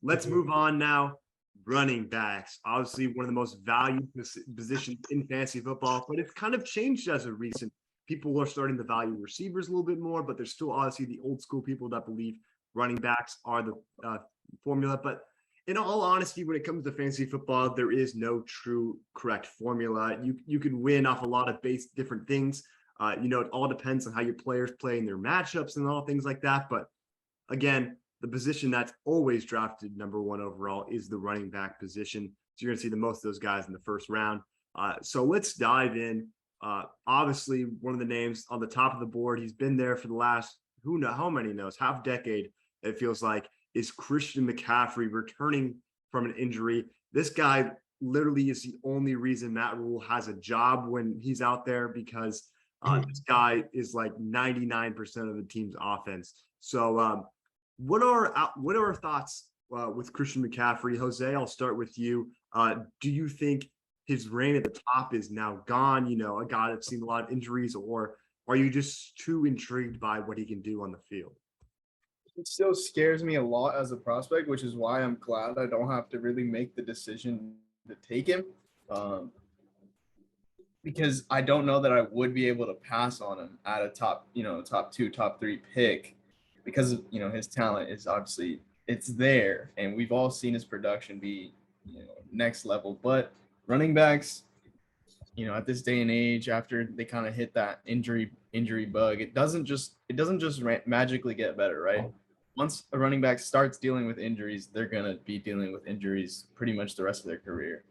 let's move on now. Running backs, obviously one of the most valued positions in fantasy football, but it's kind of changed as of recent. People are starting to value receivers a little bit more, but there's still obviously the old school people that believe running backs are the formula. But in all honesty, when it comes to fantasy football, there is no true correct formula. You can win off a lot of different things. It all depends on how your players play in their matchups and all things like that. But again, the position that's always drafted number one overall is the running back position. So you're going to see the most of those guys in the first round. So let's dive in. Obviously, one of the names on the top of the board, he's been there for the last, how many knows, half decade, it feels like, is Christian McCaffrey returning from an injury. This guy literally is the only reason Matt Rule has a job when he's out there, because this guy is like 99% of the team's offense. So what are our thoughts with Christian McCaffrey? Jose, I'll start with you. Do you think his reign at the top is now gone? A guy that's seen a lot of injuries, or are you just too intrigued by what he can do on the field? It still scares me a lot as a prospect, which is why I'm glad I don't have to really make the decision to take him. Because I don't know that I would be able to pass on him at a top 2, top 3 pick, because his talent is obviously it's there, and we've all seen his production be next level. But running backs, at this day and age, after they kind of hit that injury bug, it doesn't just magically get better, right? Once a running back starts dealing with injuries, they're gonna be dealing with injuries pretty much the rest of their career.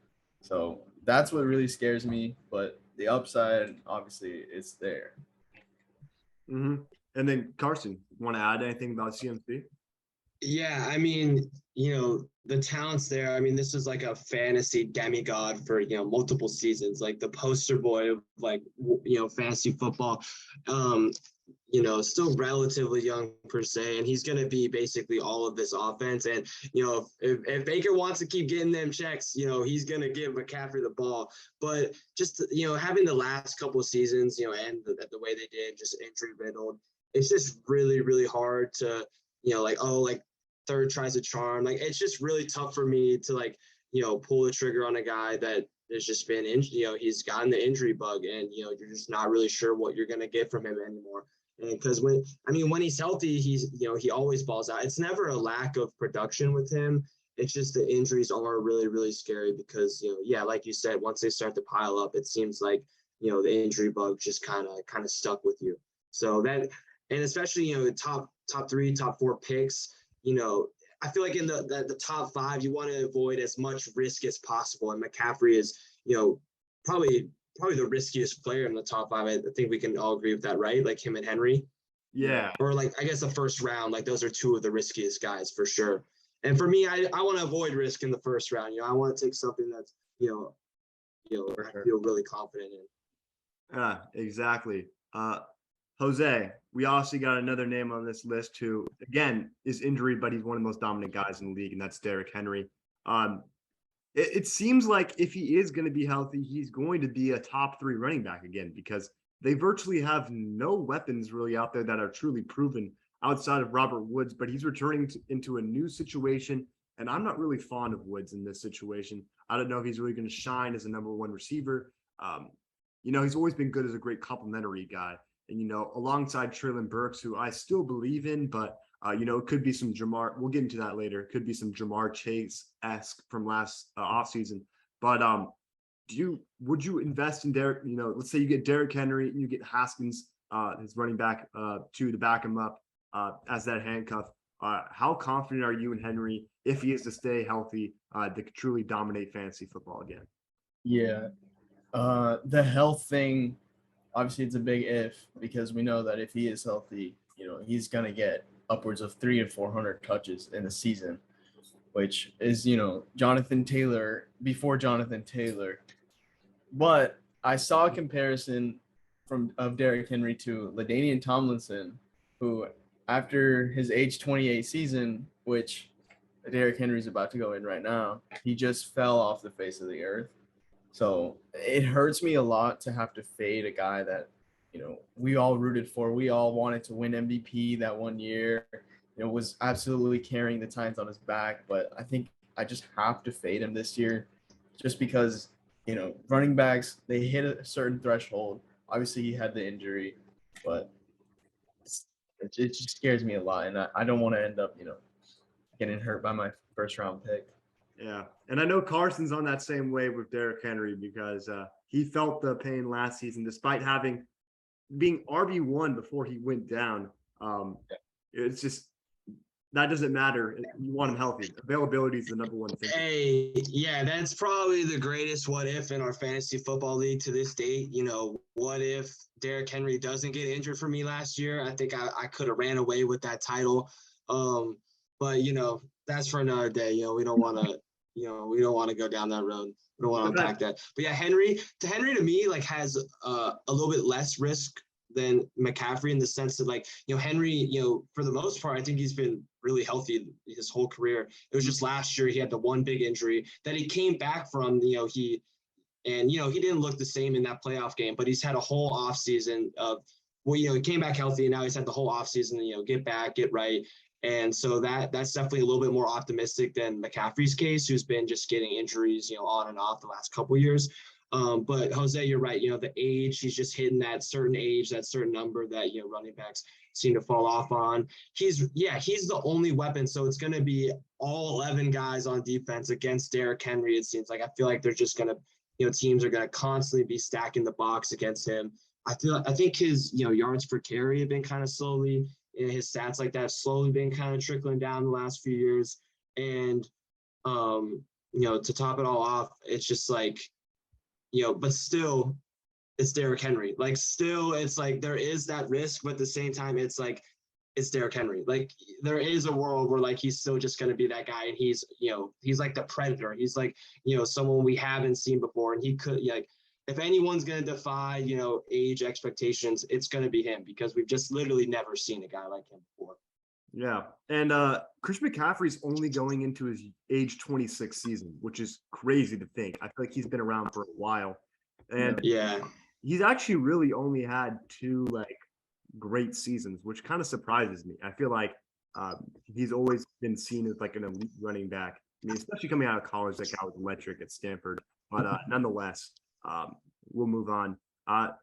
So that's what really scares me. But the upside, obviously, is there. Mm-hmm. And then Carson, want to add anything about CMC? Yeah, I mean, the talent's there. I mean, this is like a fantasy demigod for, multiple seasons, like the poster boy of fantasy football. Still relatively young per se, and he's going to be basically all of this offense. And, if Baker wants to keep getting them checks, he's going to give McCaffrey the ball. But just, having the last couple of seasons, and the way they did, just injury riddled, it's just really, really hard to, third tries a charm. It's just really tough for me to pull the trigger on a guy that has just been he's gotten the injury bug, and you're just not really sure what you're going to get from him anymore. And because when he's healthy, he's he always balls out. It's never a lack of production with him. It's just the injuries are really, really scary, because like you said, once they start to pile up, it seems like the injury bug just kind of stuck with you. So that, and especially top 3, top 4 picks, I feel like in the top 5, you want to avoid as much risk as possible. And McCaffrey is, probably the riskiest player in the top 5. I think we can all agree with that, right? Like him and Henry. Yeah. Or I guess the first round, those are 2 of the riskiest guys for sure. And for me, I want to avoid risk in the first round. I want to take something that's, I feel really confident in. Exactly. Jose, we also got another name on this list who, again, is injured, but he's one of the most dominant guys in the league, and that's Derrick Henry. It seems like if he is going to be healthy, he's going to be a top 3 running back again, because they virtually have no weapons really out there that are truly proven outside of Robert Woods, but he's returning into a new situation, and I'm not really fond of Woods in this situation. I don't know if he's really going to shine as a number 1 receiver. He's always been good as a great complimentary guy. And, alongside Treylon Burks, who I still believe in, but, it could be some Jamar. We'll get into that later. It could be some Jamar Chase-esque from last offseason. But would you invest in Derrick? Let's say you get Derrick Henry and you get Haskins, his running back, to back him up as that handcuff. How confident are you in Henry, if he is to stay healthy, to truly dominate fantasy football again? Yeah. The health thing, obviously it's a big if, because we know that if he is healthy, he's going to get upwards of 300 to 400 touches in a season, which is, Jonathan Taylor before Jonathan Taylor. But I saw a comparison of Derrick Henry to LaDainian Tomlinson, who after his age 28 season, which Derrick Henry is about to go in right now, he just fell off the face of the earth. So it hurts me a lot to have to fade a guy that, we all rooted for. We all wanted to win MVP that one year. was absolutely carrying the Titans on his back. But I think I just have to fade him this year just because, running backs, they hit a certain threshold. Obviously, he had the injury, but it just scares me a lot. And I don't want to end up, getting hurt by my first round pick. Yeah. And I know Carson's on that same wave with Derrick Henry because he felt the pain last season despite being RB1 before he went down. It's just that doesn't matter. You want him healthy. Availability is the number one thing. Hey, yeah, that's probably the greatest what if in our fantasy football league to this date. What if Derrick Henry doesn't get injured for me last year? I think I could have ran away with that title. But that's for another day. We don't want to go down that road. We don't want to unpack that. But yeah, Henry to me has a little bit less risk than McCaffrey in the sense that Henry, for the most part, I think he's been really healthy his whole career. It was just last year he had the one big injury that he came back from. He didn't look the same in that playoff game, but he's had a whole offseason of he came back healthy and now he's had the whole offseason, get back, get right. And so that's definitely a little bit more optimistic than McCaffrey's case, who's been just getting injuries, on and off the last couple of years. But Jose, you're right. The age, he's just hitting that certain age, that certain number that, running backs seem to fall off on. He's the only weapon. So it's going to be all 11 guys on defense against Derrick Henry. It seems like I feel like they're just going to, teams are going to constantly be stacking the box against him. I think his, yards per carry have been kind of slowly, his stats like that have slowly been kind of trickling down the last few years. And, to top it all off, it's just but still it's Derrick Henry. Still, it's there is that risk, but at the same time, it's Derrick Henry. There is a world where he's still just going to be that guy. And he's, he's like the predator. He's someone we haven't seen before. And he could, if anyone's going to defy, age expectations, it's going to be him because we've just literally never seen a guy like him before. Yeah. And Chris McCaffrey's only going into his age 26 season, which is crazy to think. I feel like he's been around for a while. And he's actually really only had two great seasons, which kind of surprises me. I feel like he's always been seen as an elite running back. I mean, especially coming out of college, that guy was electric at Stanford. But nonetheless, we'll move on.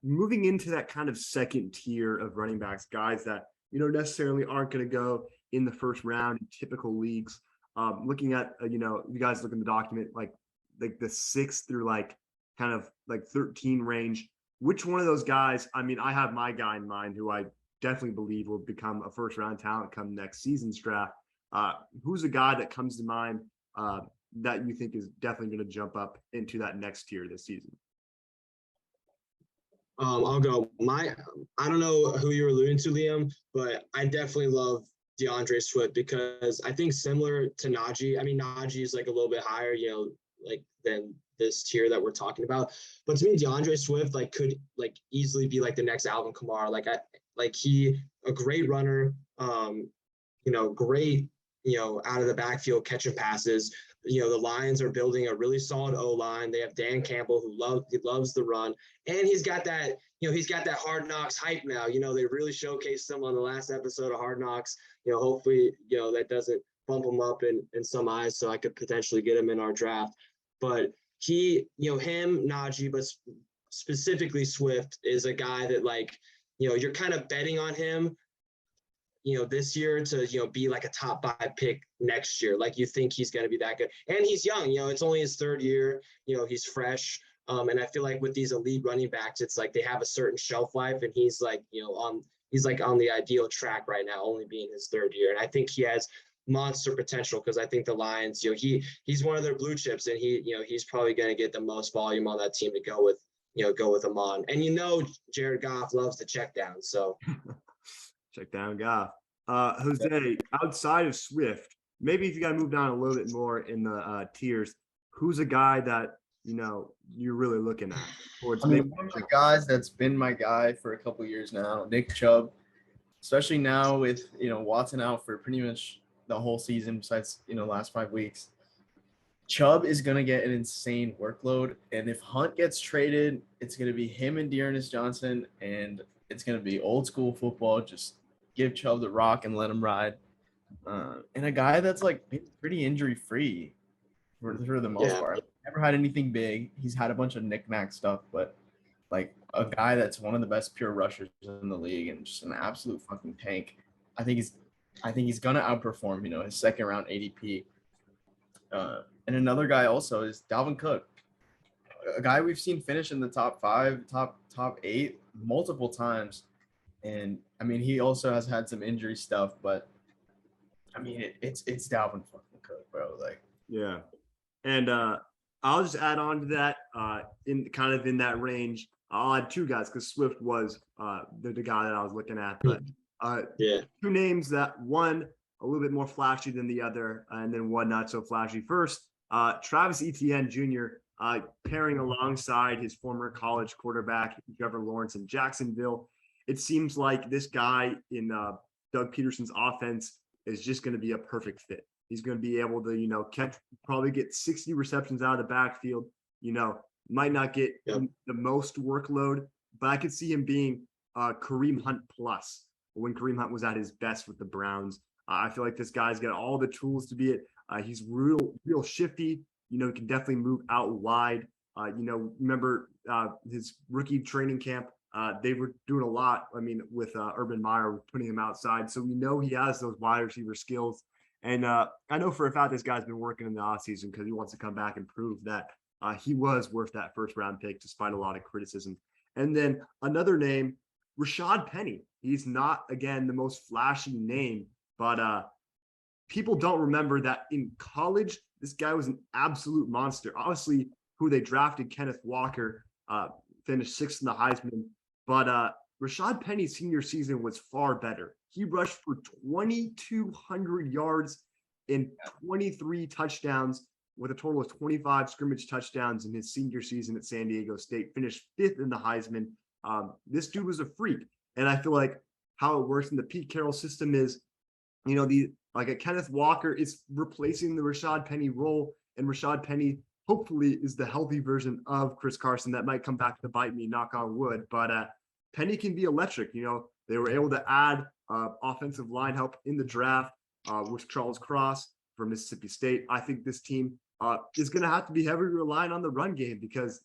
Moving into that kind of second tier of running backs, guys that necessarily aren't going to go in the first round in typical leagues. Looking at, you guys look in the document, like the 6 through kind of 13 range. Which one of those guys? I mean, I have my guy in mind who I definitely believe will become a first round talent come next season's draft. Who's a guy that comes to mind that you think is definitely going to jump up into that next tier this season? I'll go. I don't know who you're alluding to, Liam, but I definitely love DeAndre Swift because I think similar to Najee. I mean, Najee is a little bit higher, than this tier that we're talking about. But to me, DeAndre Swift could easily be the next Alvin Kamara. He a great runner, great, out of the backfield catching passes. The Lions are building a really solid O-line. They have Dan Campbell who loves the run. And he's got that, he's got that Hard Knocks hype now. They really showcased him on the last episode of Hard Knocks. Hopefully, that doesn't bump him up in some eyes so I could potentially get him in our draft. But he, him, Najee, but specifically Swift is a guy that you're kind of betting on him, this year to, be a top 5 pick next year. You think he's going to be that good. And he's young, it's only his third year, he's fresh. And I feel with these elite running backs, it's they have a certain shelf life and he's on the ideal track right now, only being his third year. And I think he has monster potential because I think the Lions, he's one of their blue chips and he's probably going to get the most volume on that team to go with him on. And Jared Goff loves to check down. So check down Goff. Jose, outside of Swift, maybe if you got to move down a little bit more in the tiers, who's a guy that you're really looking at? One of the guys that's been my guy for a couple years now, Nick Chubb, especially now with Watson out for pretty much the whole season besides last 5 weeks. Chubb is gonna get an insane workload, and if Hunt gets traded, it's gonna be him and Dearness Johnson, and it's gonna be old school football. Just give Chubb the rock and let him ride. And a guy that's like been pretty injury free for the most part. Never had anything big. He's had a bunch of knick-knack stuff, but like a guy that's one of the best pure rushers in the league and just an absolute fucking tank. I think he's gonna outperform, his second round ADP. And another guy also is Dalvin Cook, a guy we've seen finish in the top 5, top 8 multiple times. And I mean, he also has had some injury stuff, but I mean, it's Dalvin fucking Cook, bro. Like, yeah. And I'll just add on to that in that range. I'll add 2 guys because Swift was the guy that I was looking at. But 2 names that one a little bit more flashy than the other, and then one not so flashy. First, Travis Etienne Jr. Pairing alongside his former college quarterback Trevor Lawrence in Jacksonville. It seems like this guy in Doug Peterson's offense is just going to be a perfect fit. He's going to be able to, probably get 60 receptions out of the backfield. Might not get the most workload, but I could see him being Kareem Hunt plus when Kareem Hunt was at his best with the Browns. I feel like this guy's got all the tools to be it. He's real shifty. He can definitely move out wide. Remember his rookie training camp. They were doing a lot. I mean, with Urban Meyer putting him outside. So we know he has those wide receiver skills. And I know for a fact this guy's been working in the offseason because he wants to come back and prove that he was worth that first round pick despite a lot of criticism. And then another name, Rashad Penny. He's not, again, the most flashy name, but people don't remember that in college, this guy was an absolute monster. Obviously, who they drafted, Kenneth Walker, finished 6th in the Heisman. But Rashad Penny's senior season was far better. He rushed for 2,200 yards and 23 touchdowns with a total of 25 scrimmage touchdowns in his senior season at San Diego State, finished 5th in the Heisman. This dude was a freak. And I feel like how it works in the Pete Carroll system is, a Kenneth Walker is replacing the Rashad Penny role, and Rashad Penny hopefully is the healthy version of Chris Carson. That might come back to bite me, knock on wood, but Penny can be electric. They were able to add offensive line help in the draft with Charles Cross from Mississippi State. I think this team is going to have to be heavily relying on the run game because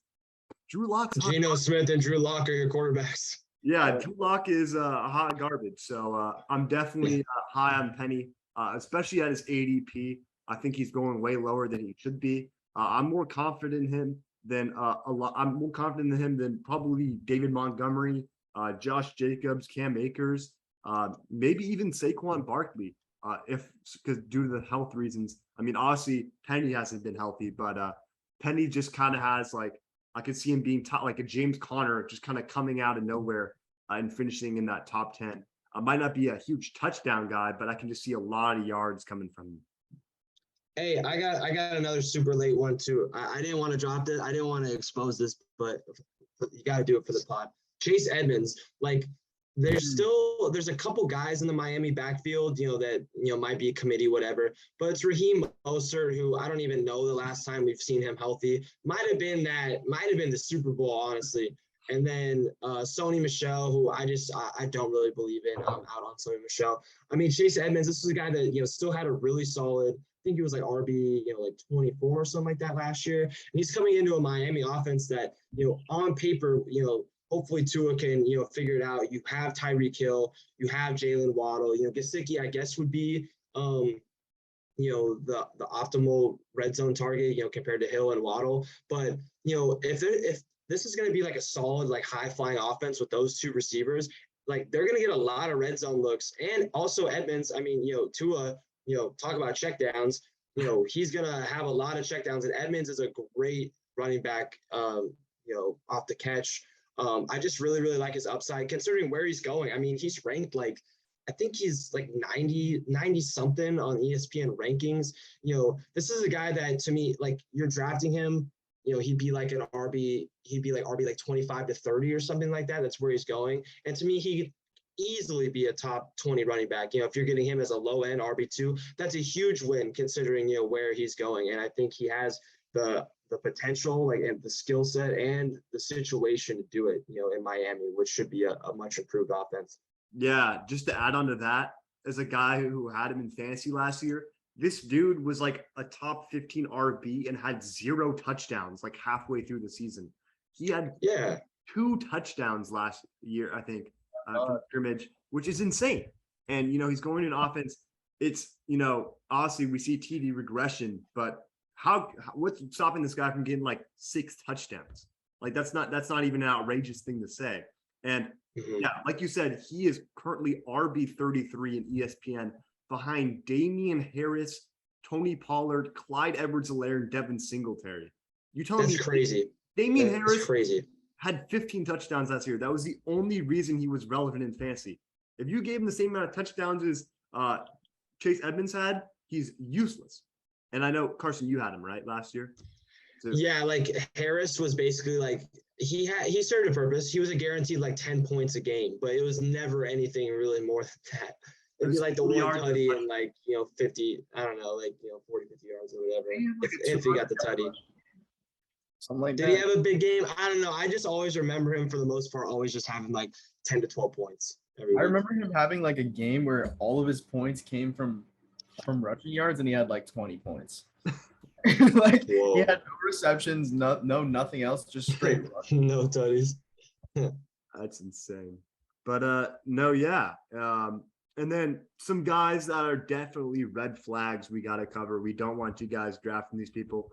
Drew Lock's Geno Smith and Drew Lock are your quarterbacks. Yeah, Drew Lock is hot garbage. So I'm definitely high on Penny, especially at his ADP. I think he's going way lower than he should be. I'm more confident in him than I'm more confident in him than probably David Montgomery, Josh Jacobs, Cam Akers, maybe even Saquon Barkley. Because due to the health reasons. I mean, obviously Penny hasn't been healthy, but Penny just kind of has I could see him being like a James Conner, just kind of coming out of nowhere and finishing in that top 10. Might not be a huge touchdown guy, but I can just see a lot of yards coming from him. Hey, I got another super late one too. I didn't want to drop this. I didn't want to expose this, but you got to do it for the pod. Chase Edmonds, there's a couple guys in the Miami backfield, that might be a committee, whatever. But it's Raheem Mostert, who I don't even know the last time we've seen him healthy. Might have been the Super Bowl, honestly. And then Sony Michel, who I don't really believe in. I'm out on Sony Michel. I mean, Chase Edmonds, this is a guy that still had a really solid. I think he was RB, 24 or something like that last year. And he's coming into a Miami offense that on paper, hopefully Tua can, figure it out. You have Tyreek Hill, you have Jalen Waddle. Gesicki, I guess, would be, the optimal red zone target, compared to Hill and Waddle. But, if this is going to be a solid, high flying offense with those 2 receivers, they're going to get a lot of red zone looks. And also Edmonds, I mean, Tua, talk about checkdowns, he's going to have a lot of checkdowns. And Edmonds is a great running back, off the catch. I just really, really like his upside considering where he's going. I mean, he's ranked I think he's 90 something on ESPN rankings. This is a guy that to me, you're drafting him, he'd be an RB, RB 25 to 30 or something like that. That's where he's going. And to me, he could easily be a top 20 running back. If you're getting him as a low end RB2, that's a huge win considering, where he's going. And I think he has the potential, and the skill set and the situation to do it, in Miami, which should be a much improved offense. Yeah, just to add on to that, as a guy who had him in fantasy last year, this dude was like a top 15 RB and had 0 touchdowns like halfway through the season. He had 2 touchdowns last year, I think, from scrimmage, which is insane. And, he's going in offense. It's, obviously we see TD regression, but what's stopping this guy from getting like 6 touchdowns? Like that's not even an outrageous thing to say. And yeah, like you said, he is currently RB 33 in ESPN behind Damian Harris, Tony Pollard, Clyde Edwards-Helaire, and Devin Singletary. You telling me crazy? Damian Harris had 15 touchdowns last year. That was the only reason he was relevant in fantasy. If you gave him the same amount of touchdowns as Chase Edmonds had, he's useless. And I know, Carson, you had him, right, last year? So, yeah, like Harris was basically like he served a purpose. He was a guaranteed like 10 points a game, but it was never anything really more than that. It'd be like the one tutty and 50, I don't know, 40, 50 yards or whatever. If he got the tutty. Something like that. Did he have a big game? I don't know. I just always remember him for the most part, always just having like 10 to 12 points every week. I remember him having like a game where all of his points came from rushing yards and he had like 20 points. Like he had no receptions, nothing else, just straight rush. No tutties. That's insane. But no, yeah. And then some guys that are definitely red flags we got to cover. We don't want you guys drafting these people.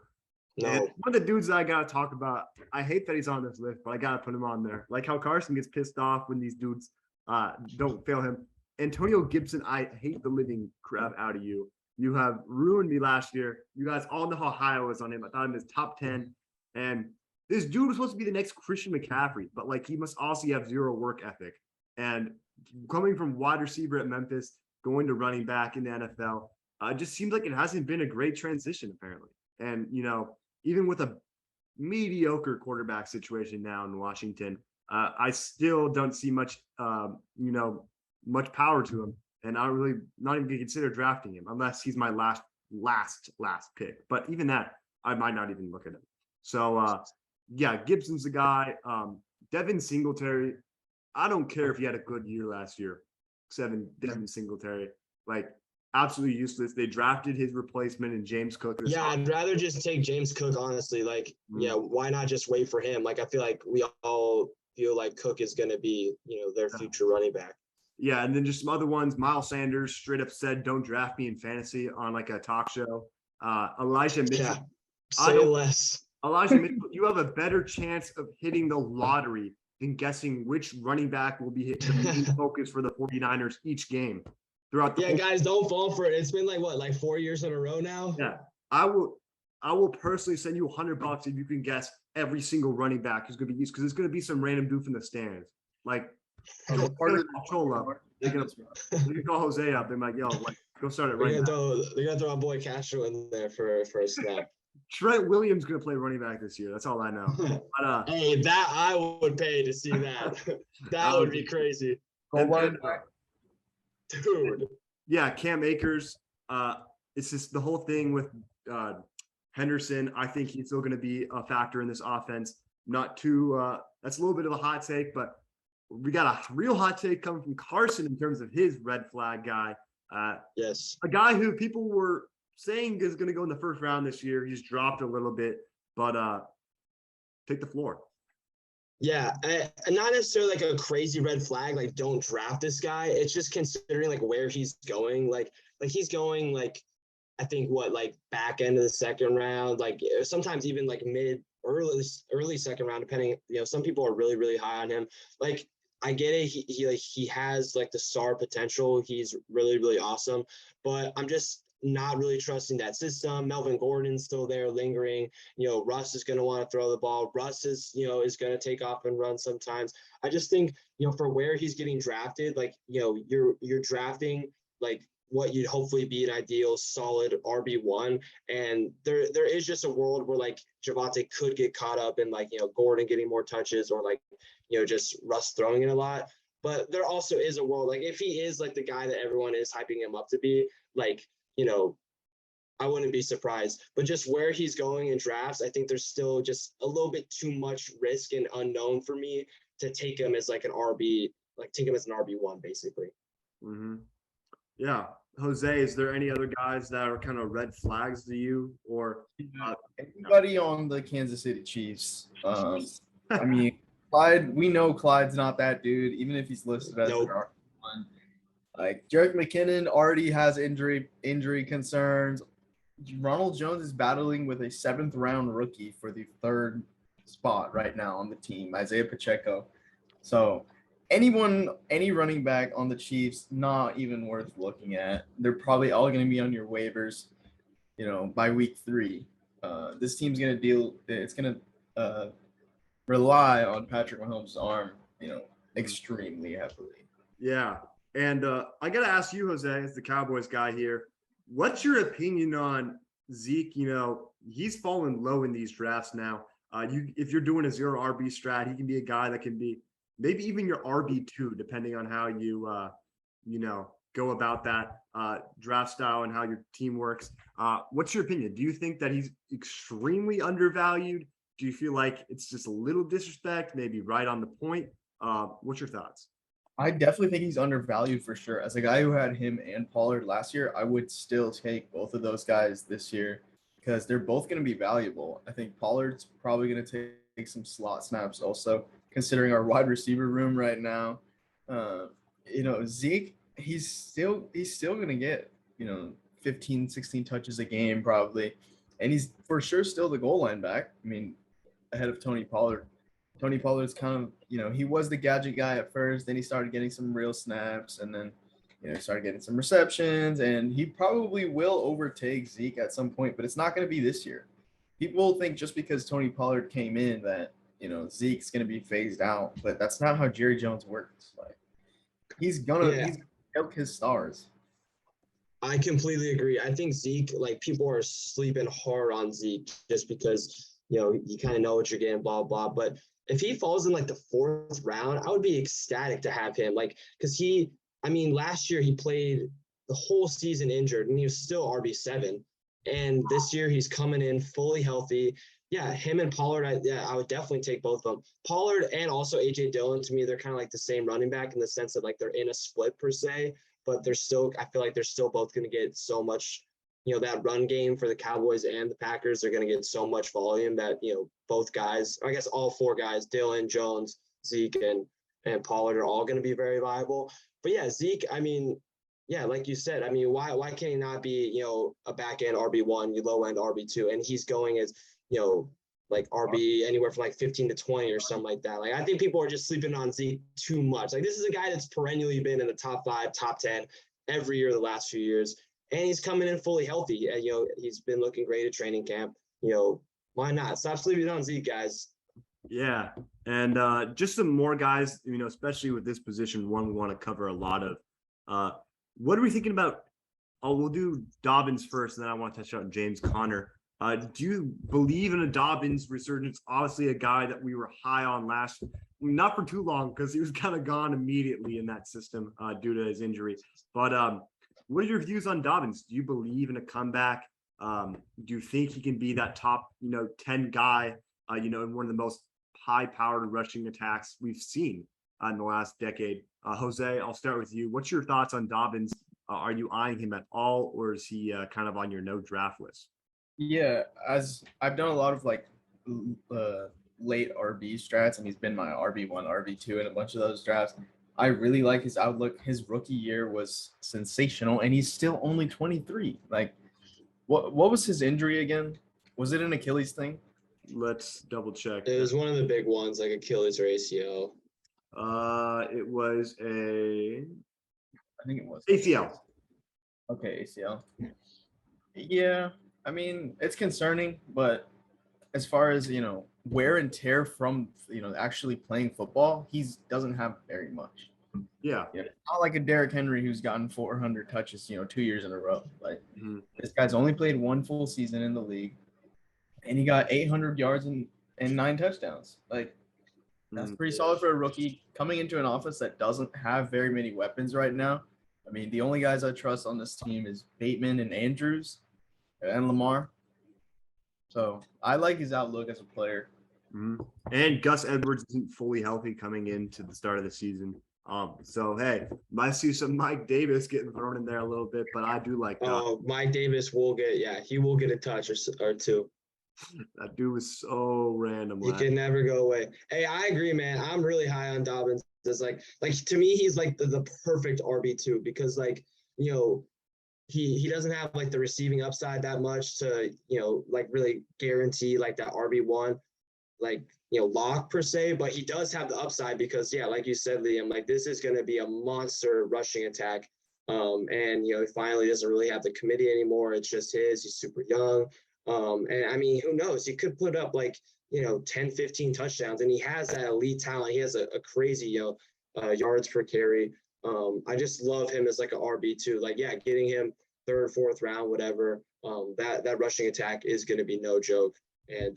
No. And one of the dudes that I got to talk about, I hate that he's on this list, but I got to put him on there. Like how Carson gets pissed off when these dudes don't fail him. Antonio Gibson, I hate the living crap out of you. You have ruined me last year. You guys all know how high I was on him. I thought him as top 10. And this dude was supposed to be the next Christian McCaffrey, but like he must also have 0 work ethic. And coming from wide receiver at Memphis, going to running back in the NFL, it just seems like it hasn't been a great transition apparently. And, even with a mediocre quarterback situation now in Washington, I still don't see much, much power to him. And I really not even consider drafting him unless he's my last pick. But even that, I might not even look at him. So, yeah, Gibson's the guy. Devin Singletary, I don't care if he had a good year last year. Devin Singletary, like absolutely useless. They drafted his replacement in James Cook. Yeah, I'd rather just take James Cook, honestly. Like, yeah, why not just wait for him? Like, I feel like we all feel like Cook is going to be, their future running back. Yeah, and then just some other ones. Miles Sanders straight up said, "Don't draft me in fantasy" on like a talk show. Elijah Mitchell. Yeah, say less. Elijah Mitchell, you have a better chance of hitting the lottery than guessing which running back will be the main focus for the 49ers each game throughout the guys, don't fall for it. It's been like 4 years in a row now. Yeah, I will personally send you $100 if you can guess every single running back who's going to be used, because it's going to be some random doof in the stands. Like, they're going to call Jose up. They're like, yo, go start it right now. They're going to throw our boy Castro in there for a snap. Trent Williams going to play running back this year. That's all I know. But, hey, that I would pay to see that. That would be crazy. Dude. Yeah, Cam Akers. It's just the whole thing with Henderson. I think he's still going to be a factor in this offense. Not too that's a little bit of a hot take, but we got a real hot take coming from Carson in terms of his red flag guy. Yes. A guy who people were saying is going to go in the first round this year. He's dropped a little bit, but take the floor. Yeah, not necessarily like a crazy red flag, like don't draft this guy. It's just considering like where he's going. Like he's going I think back end of the second round, like sometimes even like early second round, depending. Some people are really, really high on him. Like I get it. He has like the star potential. He's really, really awesome, but I'm just not really trusting that system. Melvin Gordon's still there lingering. Russ is going to want to throw the ball. Russ is going to take off and run sometimes. I just think, for where he's getting drafted, you're drafting like what you'd hopefully be an ideal solid RB1. And there is just a world where like Javonte could get caught up in Gordon getting more touches or just Russ throwing it a lot. But there also is a world, if he is the guy that everyone is hyping him up to be, I wouldn't be surprised. But just where he's going in drafts, I think there's still just a little bit too much risk and unknown for me to take him as an RB, take him as an RB1 basically. Mm-hmm. Yeah. Jose, is there any other guys that are kind of red flags to you or no? Anybody on the Kansas City Chiefs? I mean, Clyde. We know Clyde's not that dude, even if he's listed as Nope. an RB1. Like Jerick McKinnon already has injury concerns. Ronald Jones is battling with a 7th round rookie for the 3rd spot right now on the team, Isaiah Pacheco. So any running back on the Chiefs, not even worth looking at. They're probably all going to be on your waivers, by week 3. This team's going to it's going to rely on Patrick Mahomes' arm, extremely heavily. Yeah. And I got to ask you, Jose, as the Cowboys guy here, what's your opinion on Zeke? He's fallen low in these drafts now. If you're doing a 0 RB strat, he can be a guy that can be maybe even your RB2, depending on how you, go about that draft style and how your team works. What's your opinion? Do you think that he's extremely undervalued? Do you feel like it's just a little disrespect, maybe right on the point? What's your thoughts? I definitely think he's undervalued for sure. As a guy who had him and Pollard last year, I would still take both of those guys this year because they're both going to be valuable. I think Pollard's probably going to take some slot snaps also, considering our wide receiver room right now. Zeke, he's still going to get, 15, 16 touches a game probably. And he's for sure still the goal line back. I mean, ahead of Tony Pollard. Tony Pollard's kind of, he was the gadget guy at first. Then he started getting some real snaps, and then, started getting some receptions. And he probably will overtake Zeke at some point, but it's not going to be this year. People think just because Tony Pollard came in that, Zeke's going to be phased out, but that's not how Jerry Jones works. Like, he's gonna milk his stars. I completely agree. I think Zeke, like people are sleeping hard on Zeke just because, you kind of know what you're getting, blah, blah. But if he falls in like the 4th round, I would be ecstatic to have him. Like, because last year he played the whole season injured and he was still RB7. And this year he's coming in fully healthy. Yeah, him and Pollard, I would definitely take both of them. Pollard and also A.J. Dillon, to me, they're kind of like the same running back in the sense that like they're in a split per se, but I feel like they're still both going to get so much, that run game for the Cowboys and the Packers, they're going to get so much volume that, both guys, I guess all 4 guys, Dillon, Jones, Zeke, and Pollard are all going to be very viable. But yeah, Zeke, like you said, why can he not be, a back end RB1, low end RB2, and he's going as, like RB anywhere from like 15 to 20 or something like that. Like, I think people are just sleeping on Zeke too much. Like, this is a guy that's perennially been in the top 5, top 10 every year the last few years. And he's coming in fully healthy. He's been looking great at training camp. Why not? Stop sleeping on Zeke, guys. Yeah. And just some more guys, especially with this position, one we want to cover a lot of. What are we thinking about? We'll do Dobbins first, and then I want to touch on James Conner. Do you believe in a Dobbins resurgence? Obviously, a guy that we were high on not for too long because he was kind of gone immediately in that system due to his injury. But what are your views on Dobbins? Do you believe in a comeback? Do you think he can be that top, 10 guy, in one of the most high-powered rushing attacks we've seen in the last decade? Jose, I'll start with you. What's your thoughts on Dobbins? Are you eyeing him at all, or is he kind of on your no draft list? Yeah, as I've done a lot of like late RB strats, and he's been my RB1, RB2 in a bunch of those drafts. I really like his outlook. His rookie year was sensational, and he's still only 23. Like, what was his injury again? Was it an Achilles thing? Let's double check. It was one of the big ones, like Achilles or ACL. It was I think it was ACL. Okay, ACL. Yeah, it's concerning, but as far as, wear and tear from, actually playing football, he doesn't have very much. Yeah. It's not like a Derrick Henry who's gotten 400 touches, 2 years in a row. Like, This guy's only played 1 full season in the league, and he got 800 yards and 9 touchdowns. Like, that's pretty solid for a rookie coming into an offense that doesn't have very many weapons right now. The only guys I trust on this team is Bateman and Andrews and Lamar. So I like his outlook as a player. And Gus Edwards isn't fully healthy coming into the start of the season. So hey, might see some Mike Davis getting thrown in there a little bit, but I do like that. Oh, Mike Davis will he will get a touch or two. That dude was so random. He can never go away. Hey, I agree, man. I'm really high on Dobbins. It's like to me, he's like the perfect RB2 because like, you know, he doesn't have like the receiving upside that much to, you know, like really guarantee like that RB1, like, you know, lock per se, but he does have the upside because, yeah, like you said, Liam, like this is going to be a monster rushing attack. And, you know, he finally doesn't really have the committee anymore. It's just he's super young. And I mean, who knows? He could put up like, you know, 10, 15 touchdowns, and he has that elite talent. He has a crazy, you know, yards per carry. I just love him as like an RB2. Like, yeah, getting him third, fourth round, whatever. That rushing attack is going to be no joke. And,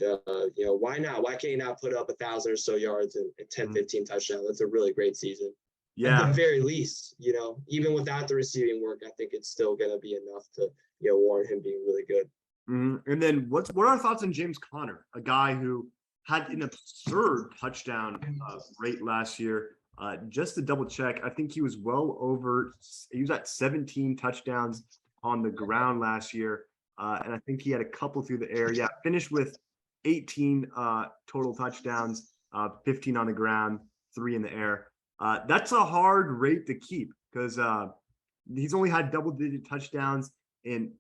you know, why not? Why can't you not put up 1,000 or so yards and 10, 15 touchdowns? That's a really great season. Yeah. At the very least, you know, even without the receiving work, I think it's still going to be enough to, you know, warrant him being really good. Mm-hmm. And then what are our thoughts on James Conner, a guy who had an absurd touchdown rate last year? Just to double check, I think he was he was at 17 touchdowns on the ground last year. And I think he had a couple through the air. Yeah, finished with 18 total touchdowns, 15 on the ground, 3 in the air. That's a hard rate to keep because he's only had double-digit touchdowns in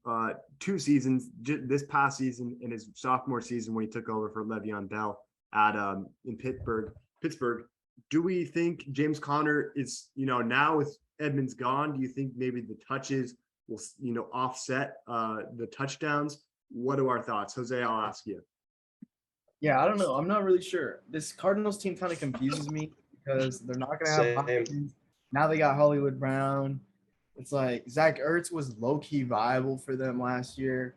2 seasons, this past season and his sophomore season when he took over for Le'Veon Bell at in Pittsburgh. Do we think James Conner is, you know, now with Edmonds gone, do you think maybe the touches will, you know, offset the touchdowns? What are our thoughts? Jose, I'll ask you. Yeah, I don't know. I'm not really sure. This Cardinals team kind of confuses me because they're not going to have Hopkins. Now they got Hollywood Brown. It's like Zach Ertz was low-key viable for them last year.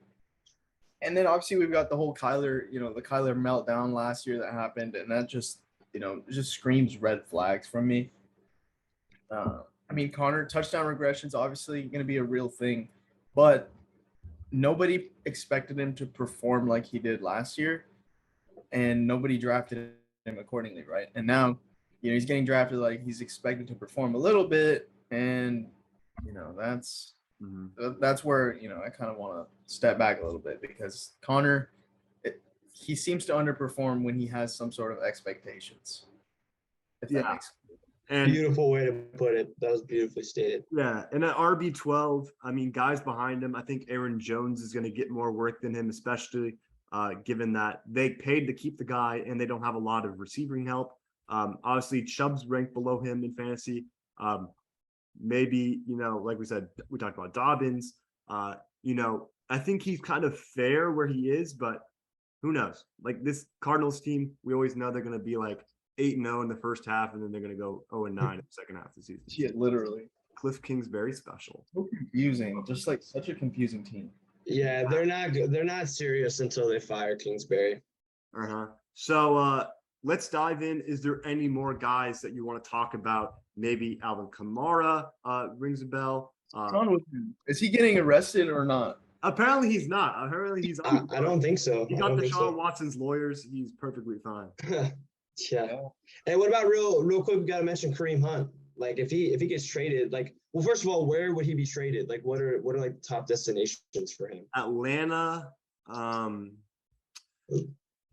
And then obviously we've got the whole Kyler, you know, the Kyler meltdown last year that happened. And that just, you know, just screams red flags from me. I mean, Conner, touchdown regression is obviously going to be a real thing. But nobody expected him to perform like he did last year. And nobody drafted him accordingly, right? And now, you know, he's getting drafted like he's expected to perform a little bit. And you know, that's where, you know, I kind of want to step back a little bit because Conner, he seems to underperform when he has some sort of expectations. If that makes sense. And beautiful way to put it. That was beautifully stated. Yeah, and at RB12, I mean, guys behind him, I think Aaron Jones is going to get more work than him, especially given that they paid to keep the guy and they don't have a lot of receiving help. Obviously, Chubb's ranked below him in fantasy. Maybe, you know, like we said, we talked about Dobbins. You know, I think he's kind of fair where he is, but who knows? Like this Cardinals team, we always know they're going to be like 8-0 in the first half, and then they're going to go 0-9 in the second half of the season. Yeah, literally. Cliff King's very special. So confusing, just like such a confusing team. Yeah, they're not good. They're not serious until they fire Kingsbury. So let's dive in. Is there any more guys that you want to talk about? Maybe Alvin Kamara rings a bell. Is he getting arrested or not? Apparently he's not. Apparently he's. I don't think so. He got Deshaun Watson's lawyers. He's perfectly fine. Yeah. And what about real quick? We got to mention Kareem Hunt. Like if he gets traded, like, well, first of all, where would he be traded? Like what are like the top destinations for him? Atlanta.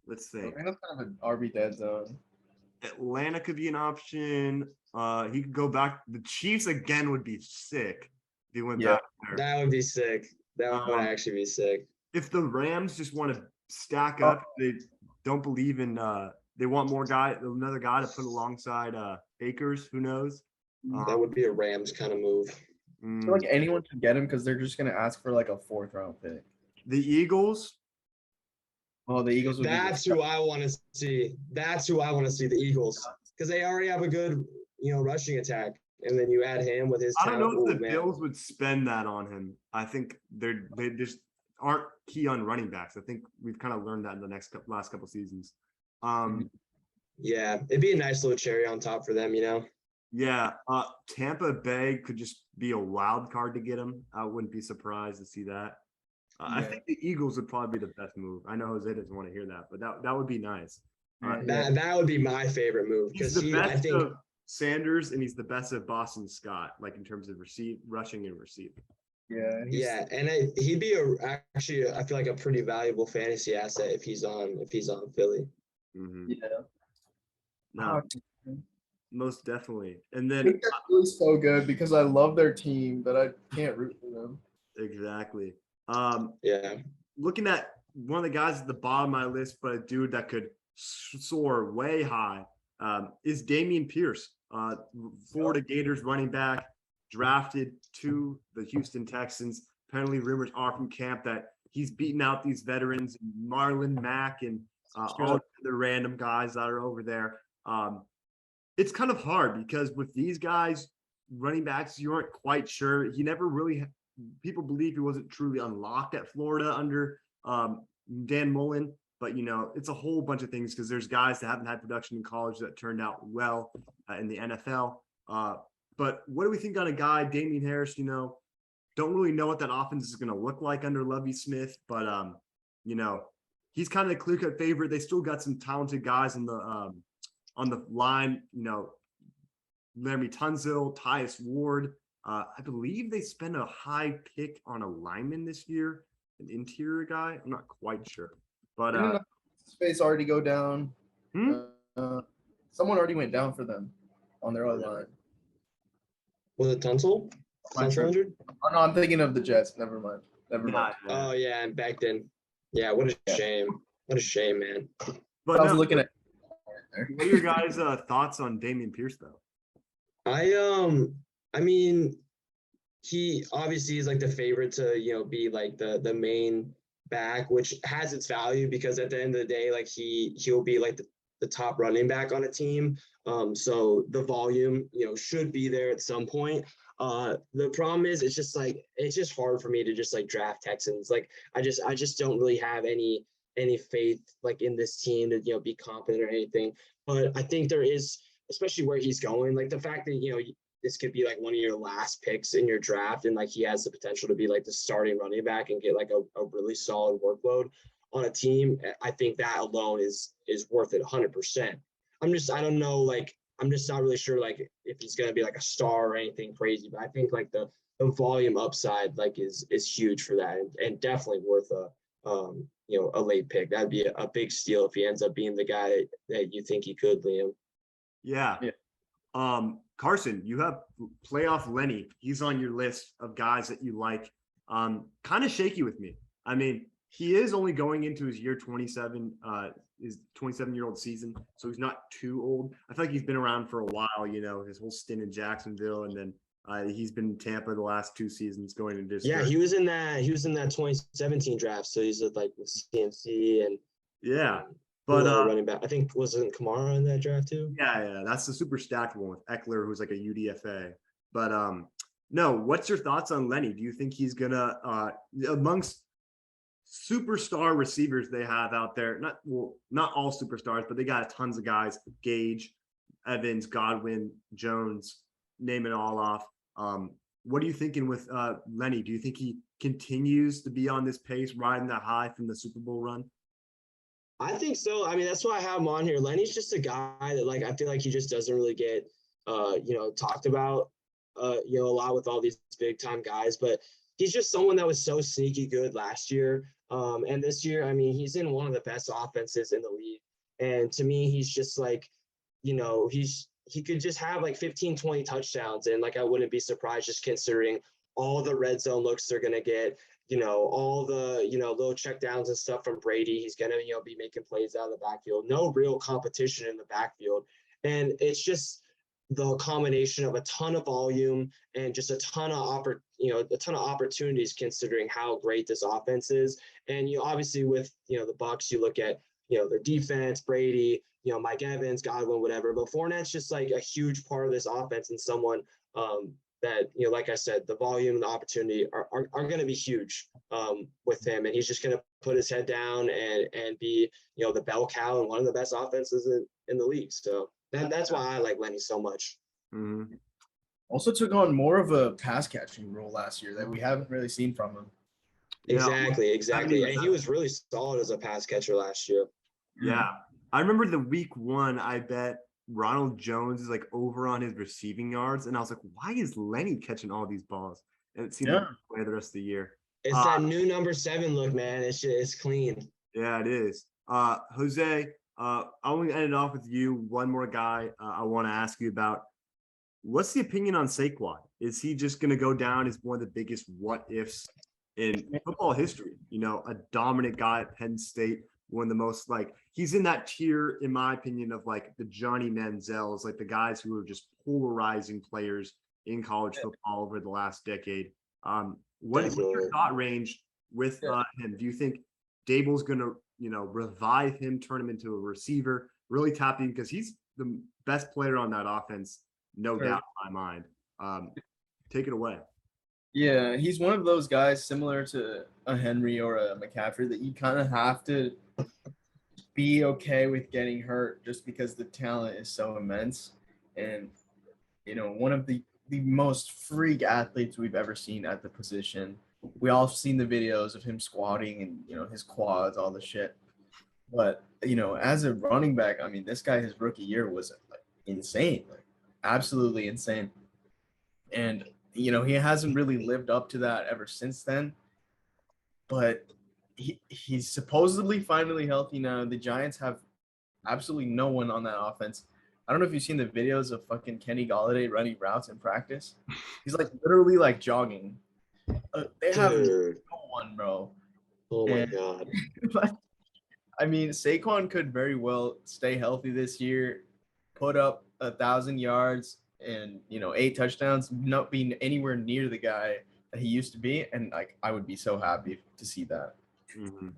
Let's think. Atlanta's kind of an RB dead zone. Atlanta could be an option. He could go back. The Chiefs again would be sick if he went back there. That would be sick. That would actually be sick. If the Rams just want to stack up, they don't believe in they want another guy to put alongside Akers, who knows? That would be a Rams kind of move. I feel like anyone can get him because they're just gonna ask for like a 4th round pick. The Eagles. Oh, the Eagles. That's who I want to see. That's who I want to see. The Eagles, because they already have a good, you know, rushing attack, and then you add him with his. I don't know if the Bills would spend that on him. I think they just aren't key on running backs. I think we've kind of learned that in the last couple seasons. Yeah, it'd be a nice little cherry on top for them, you know. Yeah, Tampa Bay could just be a wild card to get him. I wouldn't be surprised to see that. I think the Eagles would probably be the best move. I know Jose doesn't want to hear that, but that would be nice. That would be my favorite move because I think Sanders, and he's the best of Boston Scott, like in terms of rushing and receiving. Yeah. Yeah, and he'd be actually I feel like a pretty valuable fantasy asset if he's on Philly. Mm-hmm. Yeah. No, most definitely. And then They're really so good because I love their team, but I can't root for them. exactly. Yeah. Looking at one of the guys at the bottom of my list, but a dude that could soar way high, is Damian Pierce, Florida Gators running back, drafted to the Houston Texans. Apparently, rumors are from camp that he's beaten out these veterans, Marlon Mack and all the random guys that are over there. It's kind of hard because with these guys, running backs, you aren't quite sure. He never really – people believe he wasn't truly unlocked at Florida under Dan Mullen. But, it's a whole bunch of things because there's guys that haven't had production in college that turned out well in the NFL. But what do we think on a guy, Damian Harris, don't really know what that offense is going to look like under Lovie Smith. But, he's kind of a clear-cut favorite. They still got some talented guys on the line, Laremy Tunsil, Tyus Ward. I believe they spent a high pick on a lineman this year, an interior guy. I'm not quite sure. But space already go down. Someone already went down for them on their own line. Was it Tunsil? Tunsil? Oh no, I'm thinking of the Jets. Never mind. Yeah. Oh yeah, and back then. Yeah, what a shame. What a shame, man. But I was looking at. What are your guys' thoughts on Damian Pierce, though? I mean, he obviously is like the favorite to be like the main back, which has its value because at the end of the day, like he'll be like the top running back on a team. So the volume should be there at some point. The problem is it's just hard for me to just like draft Texans. Like I just don't really have any faith like in this team to be competent or anything. But I think there is, especially where he's going, like the fact that this could be like one of your last picks in your draft, and like he has the potential to be like the starting running back and get like a really solid workload on a team. I think that alone is worth it 100%. I don't know, like I'm just not really sure like if he's gonna be like a star or anything crazy, but I think like the volume upside like is huge for that, and definitely worth a late pick. That'd be a big steal if he ends up being the guy that you think he could, Liam. Yeah. Carson, you have playoff Lenny. He's on your list of guys that you like. Kind of shaky with me. I mean, he is only going into his year 27, his 27-year-old season, so he's not too old. I feel like he's been around for a while, his whole stint in Jacksonville, and then he's been in Tampa the last 2 seasons going into this. Yeah, he was in that 2017 draft, so he's like with CMC and but running back. I think wasn't Kamara in that draft too? Yeah, that's the super stacked one with Eckler, who's like a UDFA. But no, what's your thoughts on Lenny? Do you think he's gonna amongst superstar receivers they have out there? Not all superstars, but they got tons of guys: Gage, Evans, Godwin, Jones, name it all off. What are you thinking with Lenny? Do you think he continues to be on this pace, riding that high from the Super Bowl run? I think so. I mean, that's why I have him on here. Lenny's just a guy that like I feel like he just doesn't really get talked about a lot with all these big time guys, but he's just someone that was so sneaky good last year. And this year, I mean, he's in one of the best offenses in the league. And to me, he's just like, he could just have like 15, 20 touchdowns. And like, I wouldn't be surprised just considering all the red zone looks they're going to get, all the, little check downs and stuff from Brady. He's going to, be making plays out of the backfield. No real competition in the backfield. And it's just the combination of a ton of volume and just a ton of opportunities considering how great this offense is. And obviously with, the Bucs, you look at, their defense, Brady, Mike Evans, Godwin, whatever. But Fournette's just like a huge part of this offense and someone that, like I said, the volume and the opportunity are going to be huge with him. And he's just going to put his head down and be, the bell cow and one of the best offenses in the league. So that's why I like Lenny so much. Mm-hmm. Also took on more of a pass catching role last year that we haven't really seen from him. Exactly. And he was really solid as a pass catcher last year. Yeah. I remember the week 1, I bet Ronald Jones is like over on his receiving yards, and I was like, why is Lenny catching all these balls? And it seemed like he play the rest of the year. It's that new number 7 look, man. It's clean. Yeah, it is. Jose, I want to end it off with you. One more guy I want to ask you about. What's the opinion on Saquon? Is he just going to go down as one of the biggest what ifs in football history? You know, a dominant guy at Penn State, one of the most like he's in that tier, in my opinion, of like the Johnny Manziels, like the guys who are just polarizing players in college football over the last decade. What's your thought range with him? Do you think Dable's going to, you know, revive him, turn him into a receiver, really tap in because he's the best player on that offense? No doubt in my mind. Take it away. Yeah, he's one of those guys similar to a Henry or a McCaffrey that you kind of have to be okay with getting hurt just because the talent is so immense. And, you know, one of the most freak athletes we've ever seen at the position. We all have seen the videos of him squatting and, you know, his quads, all the shit. But, you know, as a running back, I mean, this guy, his rookie year was like insane. Like, absolutely insane. And, you know, he hasn't really lived up to that ever since then. But he's supposedly finally healthy now. The Giants have absolutely no one on that offense. I don't know if you've seen the videos of fucking Kenny Golladay running routes in practice. He's like literally like jogging. They have no one, bro. Oh my God. But, I mean, Saquon could very well stay healthy this year, put up 1,000 yards and, you know, 8 touchdowns, not being anywhere near the guy that he used to be. And like, I would be so happy to see that. Mm-hmm.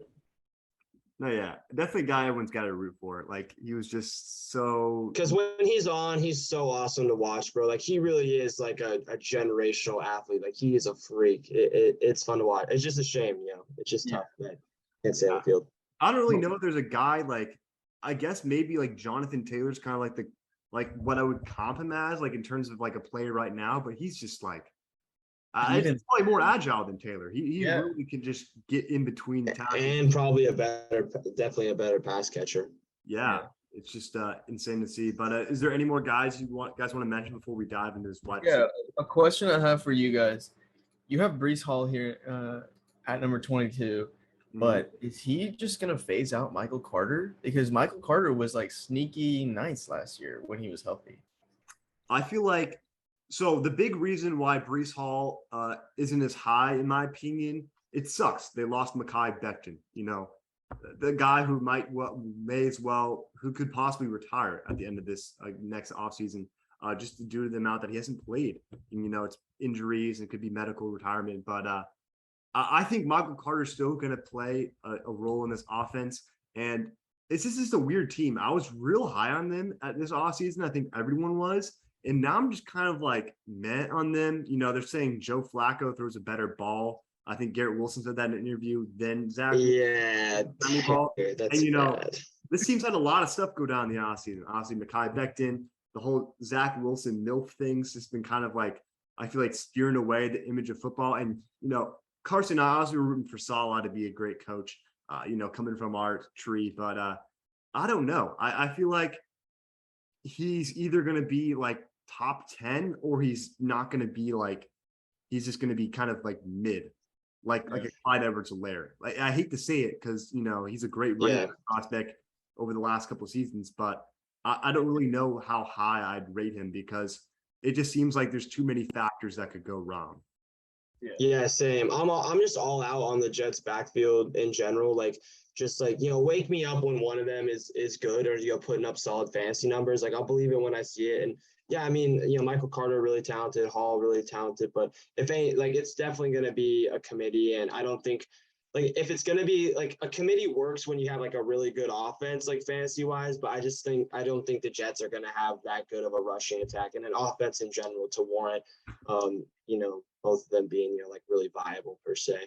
No, yeah, definitely a guy everyone's got to root for. Like he was just so. Because when he's on, he's so awesome to watch, bro. Like he really is like a generational athlete. Like he is a freak. It's fun to watch. It's just a shame, you know. It's just tough, man. Can't stay on the field. I don't really know if there's a guy like, I guess maybe like Jonathan Taylor's kind of like what I would comp him as, like in terms of like a player right now, but he's just like, he's probably more agile than Taylor. He really can just get in between the tackles. And probably definitely a better pass catcher. Yeah. It's just insane to see. But is there any more guys want to mention before we dive into this wide receiver? Yeah, a question I have for you guys. You have Breece Hall here at number 22. But is he just going to phase out Michael Carter? Because Michael Carter was like sneaky nice last year when he was healthy. I feel like so the big reason why Breece Hall isn't as high, in my opinion, it sucks. They lost Mekhi Becton, you know, the guy who who could possibly retire at the end of this next offseason just due to the amount that he hasn't played. And, you know, it's injuries and it could be medical retirement. But I think Michael Carter's still going to play a role in this offense. And it's just a weird team. I was real high on them at this offseason. I think everyone was. And now I'm just kind of like meh on them. You know, they're saying Joe Flacco throws a better ball. I think Garrett Wilson said that in an interview than Zach. Yeah. That's you know, bad. This team's had a lot of stuff go down in the offseason. Obviously, Mekhi Becton, the whole Zach Wilson MILF thing's just been kind of like, I feel like steering away the image of football. And, you know, Carson, I was rooting for Salah to be a great coach, you know, coming from our tree. But I don't know. I feel like he's either going to be like top 10 or he's not going to be like, he's just going to be kind of like mid, like a Clyde Edwards-Helaire. Like, I hate to say it because, you know, he's a great running prospect over the last couple of seasons, but I don't really know how high I'd rate him because it just seems like there's too many factors that could go wrong. Yeah, same. I'm just all out on the Jets backfield in general. Like, just like, you know, wake me up when one of them is good or, you know, putting up solid fantasy numbers. Like, I'll believe it when I see it. And yeah, I mean, you know, Michael Carter, really talented, Hall, really talented, but if ain't like, it's definitely going to be a committee. And I don't think like, if it's going to be like a committee works when you have like a really good offense, like fantasy wise, but I don't think the Jets are going to have that good of a rushing attack and an offense in general to warrant, you know, both of them being, you know, like really viable per se.